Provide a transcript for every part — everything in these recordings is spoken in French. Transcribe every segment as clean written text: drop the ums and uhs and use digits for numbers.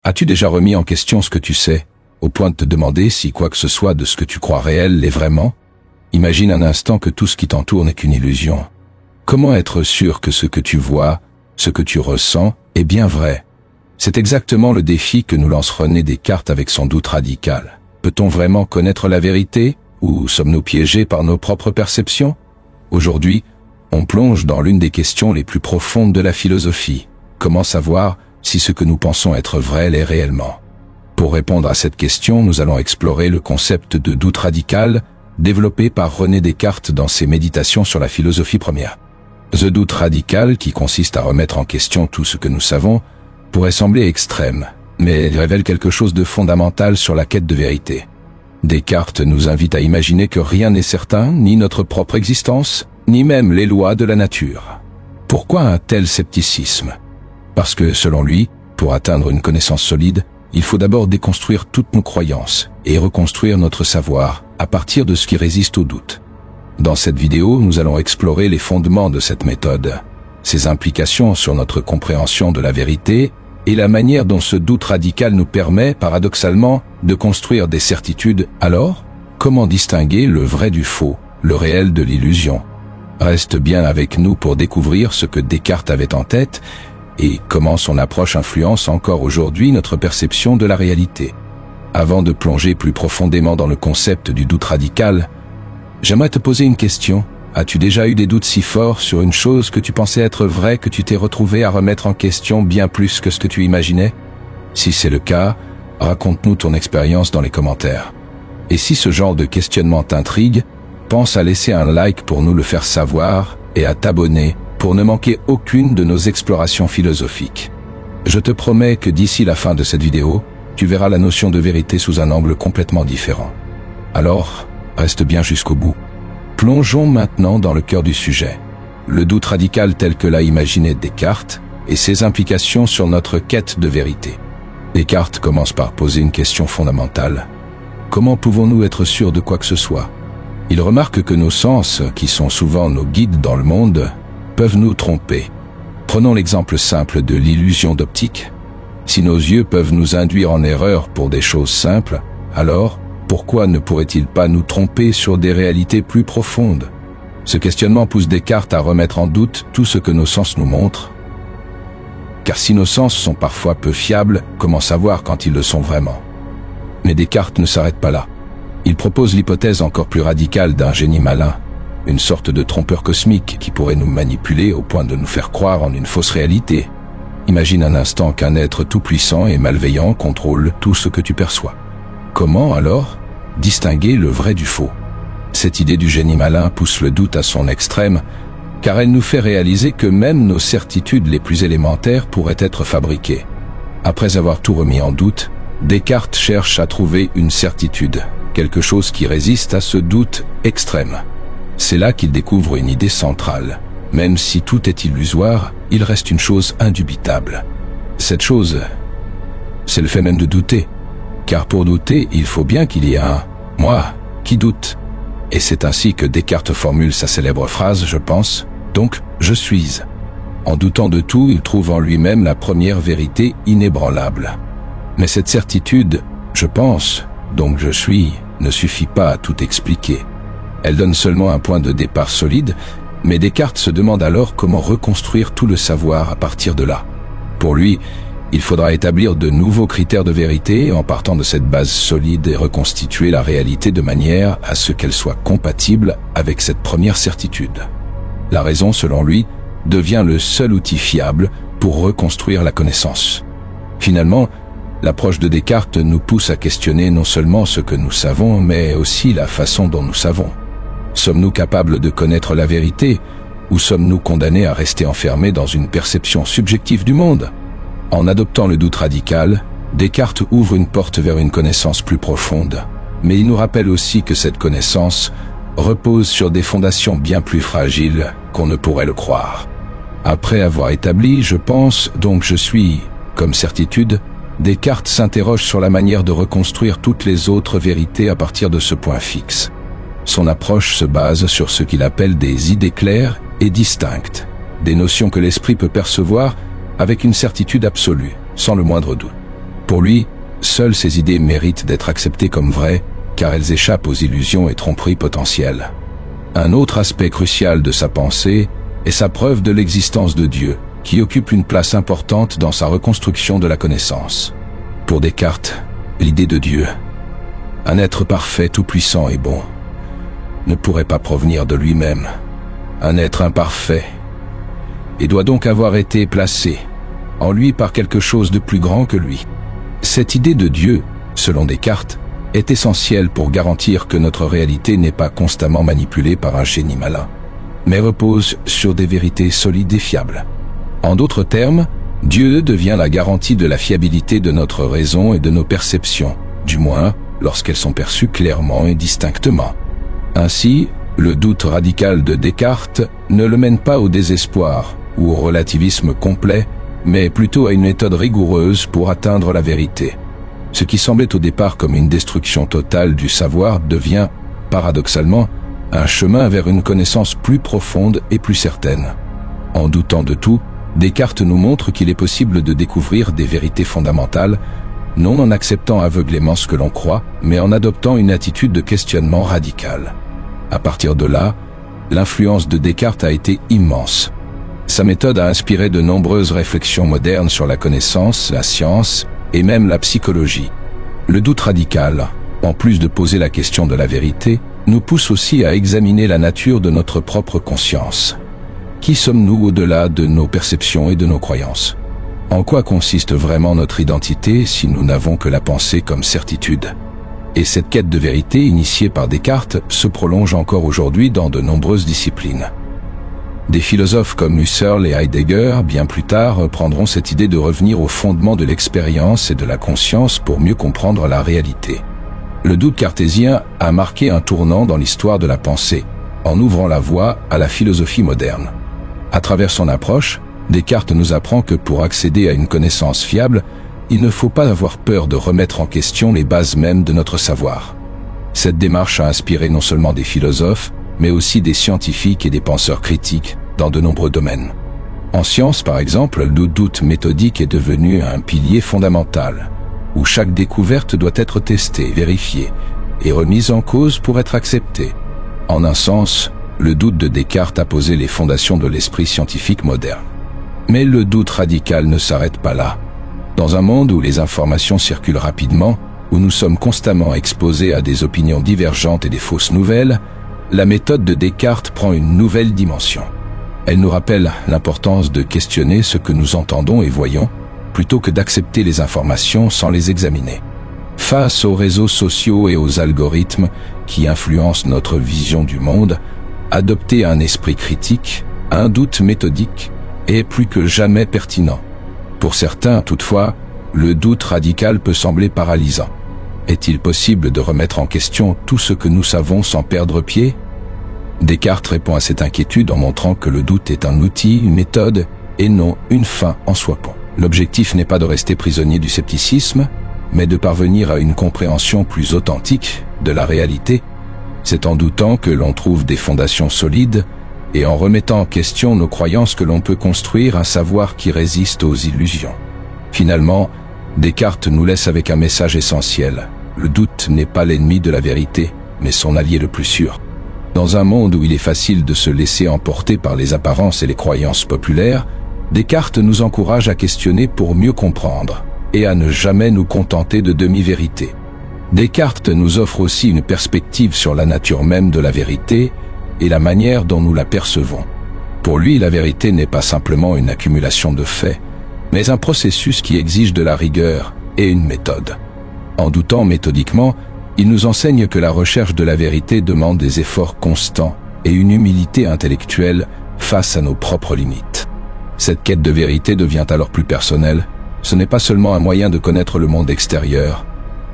As-tu déjà remis en question ce que tu sais, au point de te demander si quoi que ce soit de ce que tu crois réel l'est vraiment? Imagine un instant que tout ce qui t'entoure n'est qu'une illusion. Comment être sûr que ce que tu vois, ce que tu ressens, est bien vrai? C'est exactement le défi que nous lance René Descartes avec son doute radical. Peut-on vraiment connaître la vérité, ou sommes-nous piégés par nos propres perceptions? Aujourd'hui, on plonge dans l'une des questions les plus profondes de la philosophie. Comment savoir si ce que nous pensons être vrai l'est réellement? Pour répondre à cette question, nous allons explorer le concept de doute radical développé par René Descartes dans ses méditations sur la philosophie première. The doute radical, qui consiste à remettre en question tout ce que nous savons, pourrait sembler extrême, mais il révèle quelque chose de fondamental sur la quête de vérité. Descartes nous invite à imaginer que rien n'est certain, ni notre propre existence, ni même les lois de la nature. Pourquoi un tel scepticisme? Parce que, selon lui, pour atteindre une connaissance solide, il faut d'abord déconstruire toutes nos croyances et reconstruire notre savoir à partir de ce qui résiste au doute. Dans cette vidéo, nous allons explorer les fondements de cette méthode, ses implications sur notre compréhension de la vérité et la manière dont ce doute radical nous permet, paradoxalement, de construire des certitudes. Alors, comment distinguer le vrai du faux, le réel de l'illusion? Reste bien avec nous pour découvrir ce que Descartes avait en tête et comment son approche influence encore aujourd'hui notre perception de la réalité. Avant de plonger plus profondément dans le concept du doute radical, j'aimerais te poser une question. As-tu déjà eu des doutes si forts sur une chose que tu pensais être vraie que tu t'es retrouvé à remettre en question bien plus que ce que tu imaginais? Si c'est le cas, raconte-nous ton expérience dans les commentaires. Et si ce genre de questionnement t'intrigue, pense à laisser un like pour nous le faire savoir et à t'abonner pour ne manquer aucune de nos explorations philosophiques. Je te promets que d'ici la fin de cette vidéo, tu verras la notion de vérité sous un angle complètement différent. Alors, reste bien jusqu'au bout. Plongeons maintenant dans le cœur du sujet, le doute radical tel que l'a imaginé Descartes et ses implications sur notre quête de vérité. Descartes commence par poser une question fondamentale. Comment pouvons-nous être sûrs de quoi que ce soit? Il remarque que nos sens, qui sont souvent nos guides dans le monde, peuvent nous tromper. Prenons l'exemple simple de l'illusion d'optique. Si nos yeux peuvent nous induire en erreur pour des choses simples, alors pourquoi ne pourrait-il pas nous tromper sur des réalités plus profondes? Ce questionnement pousse Descartes à remettre en doute tout ce que nos sens nous montrent. Car si nos sens sont parfois peu fiables, comment savoir quand ils le sont vraiment? Mais Descartes ne s'arrête pas là. Il propose l'hypothèse encore plus radicale d'un génie malin, une sorte de trompeur cosmique qui pourrait nous manipuler au point de nous faire croire en une fausse réalité. Imagine un instant qu'un être tout-puissant et malveillant contrôle tout ce que tu perçois. Comment, alors, distinguer le vrai du faux? Cette idée du génie malin pousse le doute à son extrême, car elle nous fait réaliser que même nos certitudes les plus élémentaires pourraient être fabriquées. Après avoir tout remis en doute, Descartes cherche à trouver une certitude, quelque chose qui résiste à ce doute extrême. C'est là qu'il découvre une idée centrale. Même si tout est illusoire, il reste une chose indubitable. Cette chose, c'est le fait même de douter. Car pour douter, il faut bien qu'il y ait un « moi » qui doute. Et c'est ainsi que Descartes formule sa célèbre phrase, je pense, donc je suis. En doutant de tout, il trouve en lui-même la première vérité inébranlable. Mais cette certitude, je pense, donc je suis, ne suffit pas à tout expliquer. Elle donne seulement un point de départ solide, mais Descartes se demande alors comment reconstruire tout le savoir à partir de là. Pour lui, il faudra établir de nouveaux critères de vérité en partant de cette base solide et reconstituer la réalité de manière à ce qu'elle soit compatible avec cette première certitude. La raison, selon lui, devient le seul outil fiable pour reconstruire la connaissance. Finalement, l'approche de Descartes nous pousse à questionner non seulement ce que nous savons, mais aussi la façon dont nous savons. Sommes-nous capables de connaître la vérité, ou sommes-nous condamnés à rester enfermés dans une perception subjective du monde? En adoptant le doute radical, Descartes ouvre une porte vers une connaissance plus profonde, mais il nous rappelle aussi que cette connaissance repose sur des fondations bien plus fragiles qu'on ne pourrait le croire. Après avoir établi « je pense, donc je suis » comme certitude, Descartes s'interroge sur la manière de reconstruire toutes les autres vérités à partir de ce point fixe. Son approche se base sur ce qu'il appelle des idées claires et distinctes, des notions que l'esprit peut percevoir avec une certitude absolue, sans le moindre doute. Pour lui, seules ces idées méritent d'être acceptées comme vraies, car elles échappent aux illusions et tromperies potentielles. Un autre aspect crucial de sa pensée est sa preuve de l'existence de Dieu, qui occupe une place importante dans sa reconstruction de la connaissance. Pour Descartes, l'idée de Dieu, un être parfait, tout-puissant et bon, ne pourrait pas provenir de lui-même, un être imparfait, et doit donc avoir été placé en lui par quelque chose de plus grand que lui. Cette idée de Dieu, selon Descartes, est essentielle pour garantir que notre réalité n'est pas constamment manipulée par un génie malin, mais repose sur des vérités solides et fiables. En d'autres termes, Dieu devient la garantie de la fiabilité de notre raison et de nos perceptions, du moins lorsqu'elles sont perçues clairement et distinctement. Ainsi, le doute radical de Descartes ne le mène pas au désespoir ou au relativisme complet, mais plutôt à une méthode rigoureuse pour atteindre la vérité. Ce qui semblait au départ comme une destruction totale du savoir devient, paradoxalement, un chemin vers une connaissance plus profonde et plus certaine. En doutant de tout, Descartes nous montre qu'il est possible de découvrir des vérités fondamentales, non en acceptant aveuglément ce que l'on croit, mais en adoptant une attitude de questionnement radicale. À partir de là, l'influence de Descartes a été immense. Sa méthode a inspiré de nombreuses réflexions modernes sur la connaissance, la science et même la psychologie. Le doute radical, en plus de poser la question de la vérité, nous pousse aussi à examiner la nature de notre propre conscience. Qui sommes-nous au-delà de nos perceptions et de nos croyances? En quoi consiste vraiment notre identité si nous n'avons que la pensée comme certitude? Et cette quête de vérité initiée par Descartes se prolonge encore aujourd'hui dans de nombreuses disciplines. Des philosophes comme Husserl et Heidegger, bien plus tard, reprendront cette idée de revenir au fondement de l'expérience et de la conscience pour mieux comprendre la réalité. Le doute cartésien a marqué un tournant dans l'histoire de la pensée, en ouvrant la voie à la philosophie moderne. À travers son approche, Descartes nous apprend que pour accéder à une connaissance fiable, il ne faut pas avoir peur de remettre en question les bases mêmes de notre savoir. Cette démarche a inspiré non seulement des philosophes, mais aussi des scientifiques et des penseurs critiques dans de nombreux domaines. En science, par exemple, le doute méthodique est devenu un pilier fondamental, où chaque découverte doit être testée, vérifiée et remise en cause pour être acceptée. En un sens, le doute de Descartes a posé les fondations de l'esprit scientifique moderne. Mais le doute radical ne s'arrête pas là. Dans un monde où les informations circulent rapidement, où nous sommes constamment exposés à des opinions divergentes et des fausses nouvelles, la méthode de Descartes prend une nouvelle dimension. Elle nous rappelle l'importance de questionner ce que nous entendons et voyons, plutôt que d'accepter les informations sans les examiner. Face aux réseaux sociaux et aux algorithmes qui influencent notre vision du monde, adopter un esprit critique, un doute méthodique, est plus que jamais pertinent. Pour certains, toutefois, le doute radical peut sembler paralysant. Est-il possible de remettre en question tout ce que nous savons sans perdre pied? Descartes répond à cette inquiétude en montrant que le doute est un outil, une méthode, et non une fin en soi. L'objectif n'est pas de rester prisonnier du scepticisme, mais de parvenir à une compréhension plus authentique de la réalité. C'est en doutant que l'on trouve des fondations solides, et en remettant en question nos croyances que l'on peut construire un savoir qui résiste aux illusions. Finalement, Descartes nous laisse avec un message essentiel. Le doute n'est pas l'ennemi de la vérité, mais son allié le plus sûr. Dans un monde où il est facile de se laisser emporter par les apparences et les croyances populaires, Descartes nous encourage à questionner pour mieux comprendre, et à ne jamais nous contenter de demi-vérités. Descartes nous offre aussi une perspective sur la nature même de la vérité et la manière dont nous la percevons. Pour lui, la vérité n'est pas simplement une accumulation de faits, mais un processus qui exige de la rigueur et une méthode. En doutant méthodiquement, il nous enseigne que la recherche de la vérité demande des efforts constants et une humilité intellectuelle face à nos propres limites. Cette quête de vérité devient alors plus personnelle. Ce n'est pas seulement un moyen de connaître le monde extérieur,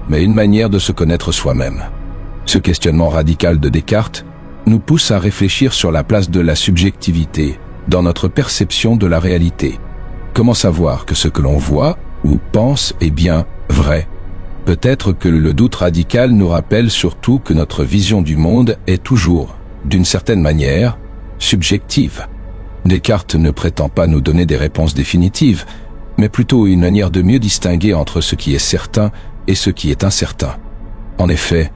mais une manière de se connaître soi-même. Ce questionnement radical de Descartes nous pousse à réfléchir sur la place de la subjectivité dans notre perception de la réalité. Comment savoir que ce que l'on voit ou pense est bien vrai? Peut-être que le doute radical nous rappelle surtout que notre vision du monde est toujours, d'une certaine manière, subjective. Descartes ne prétend pas nous donner des réponses définitives, mais plutôt une manière de mieux distinguer entre ce qui est certain et ce qui est incertain. En effet,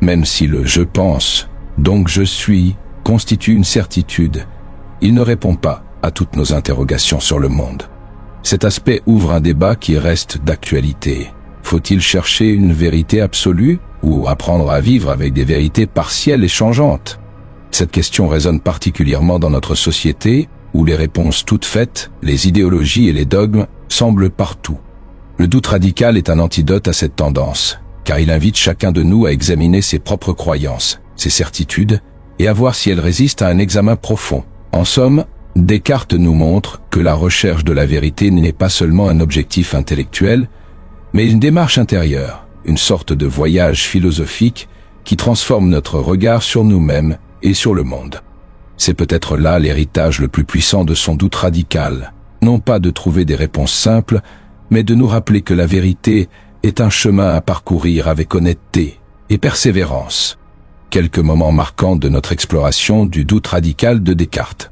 même si le « je pense », donc « je suis » constitue une certitude, il ne répond pas à toutes nos interrogations sur le monde. Cet aspect ouvre un débat qui reste d'actualité. Faut-il chercher une vérité absolue ou apprendre à vivre avec des vérités partielles et changeantes? Cette question résonne particulièrement dans notre société où les réponses toutes faites, les idéologies et les dogmes semblent partout. Le doute radical est un antidote à cette tendance, car il invite chacun de nous à examiner ses propres croyances, ses certitudes, et à voir si elles résistent à un examen profond. En somme, Descartes nous montre que la recherche de la vérité n'est pas seulement un objectif intellectuel, mais une démarche intérieure, une sorte de voyage philosophique qui transforme notre regard sur nous-mêmes et sur le monde. C'est peut-être là l'héritage le plus puissant de son doute radical, non pas de trouver des réponses simples, mais de nous rappeler que la vérité est un chemin à parcourir avec honnêteté et persévérance. Quelques moments marquants de notre exploration du doute radical de Descartes.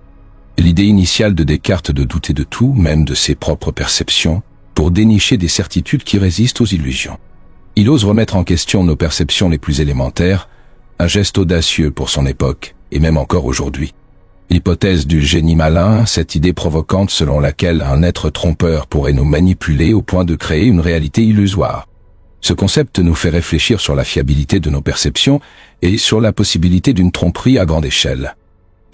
L'idée initiale de Descartes de douter de tout, même de ses propres perceptions, pour dénicher des certitudes qui résistent aux illusions. Il ose remettre en question nos perceptions les plus élémentaires, un geste audacieux pour son époque, et même encore aujourd'hui. L'hypothèse du génie malin, cette idée provocante selon laquelle un être trompeur pourrait nous manipuler au point de créer une réalité illusoire. Ce concept nous fait réfléchir sur la fiabilité de nos perceptions et sur la possibilité d'une tromperie à grande échelle.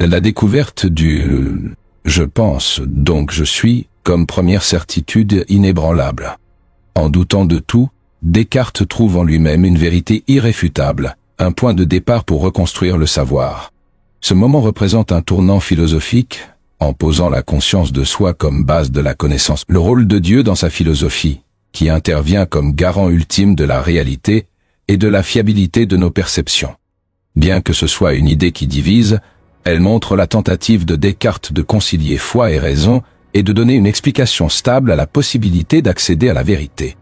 La découverte du « je pense, donc je suis » comme première certitude inébranlable. En doutant de tout, Descartes trouve en lui-même une vérité irréfutable, un point de départ pour reconstruire le savoir. Ce moment représente un tournant philosophique, en posant la conscience de soi comme base de la connaissance, le rôle de Dieu dans sa philosophie, qui intervient comme garant ultime de la réalité et de la fiabilité de nos perceptions. Bien que ce soit une idée qui divise, elle montre la tentative de Descartes de concilier foi et raison et de donner une explication stable à la possibilité d'accéder à la vérité.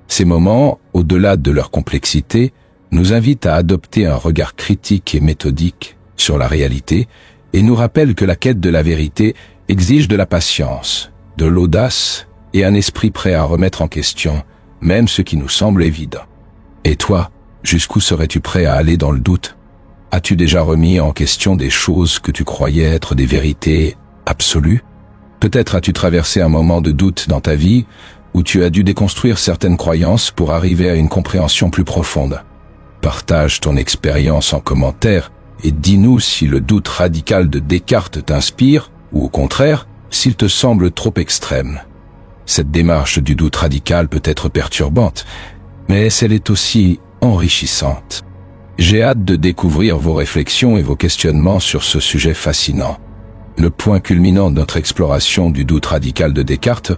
Ces moments, au-delà de leur complexité, nous invitent à adopter un regard critique et méthodique sur la réalité et nous rappellent que la quête de la vérité exige de la patience, de l'audace et un esprit prêt à remettre en question même ce qui nous semble évident. Et toi, jusqu'où serais-tu prêt à aller dans le doute? As-tu déjà remis en question des choses que tu croyais être des vérités absolues? Peut-être as-tu traversé un moment de doute dans ta vie où tu as dû déconstruire certaines croyances pour arriver à une compréhension plus profonde. Partage ton expérience en commentaire et dis-nous si le doute radical de Descartes t'inspire ou au contraire, s'il te semble trop extrême. Cette démarche du doute radical peut être perturbante, mais elle est aussi enrichissante. J'ai hâte de découvrir vos réflexions et vos questionnements sur ce sujet fascinant. Le point culminant de notre exploration du doute radical de Descartes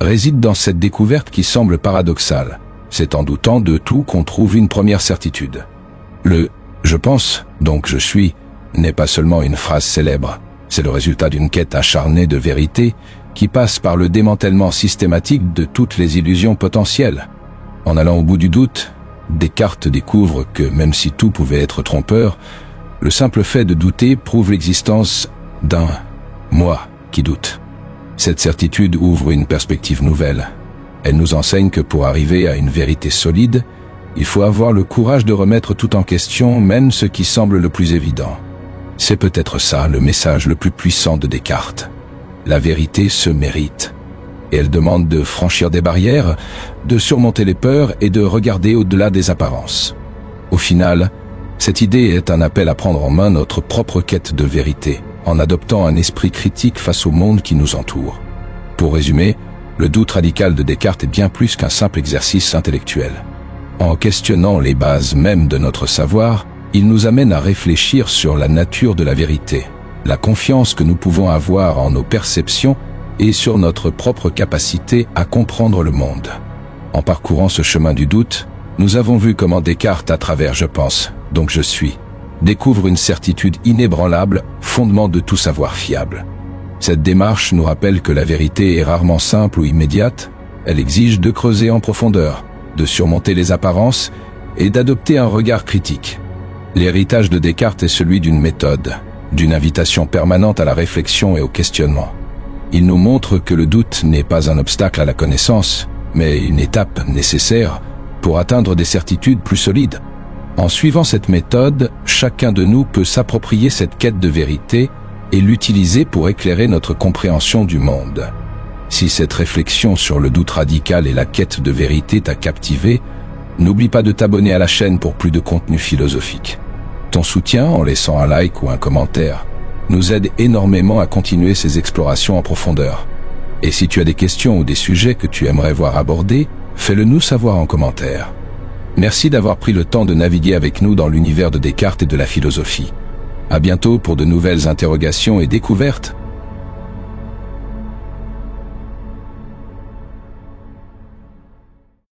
réside dans cette découverte qui semble paradoxale. C'est en doutant de tout qu'on trouve une première certitude. Le « je pense, donc je suis » n'est pas seulement une phrase célèbre, c'est le résultat d'une quête acharnée de vérité qui passe par le démantèlement systématique de toutes les illusions potentielles. En allant au bout du doute, Descartes découvre que même si tout pouvait être trompeur, le simple fait de douter prouve l'existence d'un « moi » qui doute. Cette certitude ouvre une perspective nouvelle. Elle nous enseigne que pour arriver à une vérité solide, il faut avoir le courage de remettre tout en question, même ce qui semble le plus évident. C'est peut-être ça le message le plus puissant de Descartes. La vérité se mérite. Et elle demande de franchir des barrières, de surmonter les peurs et de regarder au-delà des apparences. Au final, cette idée est un appel à prendre en main notre propre quête de vérité, en adoptant un esprit critique face au monde qui nous entoure. Pour résumer, le doute radical de Descartes est bien plus qu'un simple exercice intellectuel. En questionnant les bases mêmes de notre savoir, il nous amène à réfléchir sur la nature de la vérité, la confiance que nous pouvons avoir en nos perceptions et sur notre propre capacité à comprendre le monde. En parcourant ce chemin du doute, nous avons vu comment Descartes, à travers « je pense, donc je suis », découvre une certitude inébranlable, fondement de tout savoir fiable. Cette démarche nous rappelle que la vérité est rarement simple ou immédiate, elle exige de creuser en profondeur, de surmonter les apparences et d'adopter un regard critique. L'héritage de Descartes est celui d'une méthode, d'une invitation permanente à la réflexion et au questionnement. Il nous montre que le doute n'est pas un obstacle à la connaissance, mais une étape nécessaire pour atteindre des certitudes plus solides. En suivant cette méthode, chacun de nous peut s'approprier cette quête de vérité et l'utiliser pour éclairer notre compréhension du monde. Si cette réflexion sur le doute radical et la quête de vérité t'a captivé, n'oublie pas de t'abonner à la chaîne pour plus de contenu philosophique. Ton soutien, en laissant un like ou un commentaire, nous aide énormément à continuer ces explorations en profondeur. Et si tu as des questions ou des sujets que tu aimerais voir abordés, fais-le nous savoir en commentaire. Merci d'avoir pris le temps de naviguer avec nous dans l'univers de Descartes et de la philosophie. À bientôt pour de nouvelles interrogations et découvertes.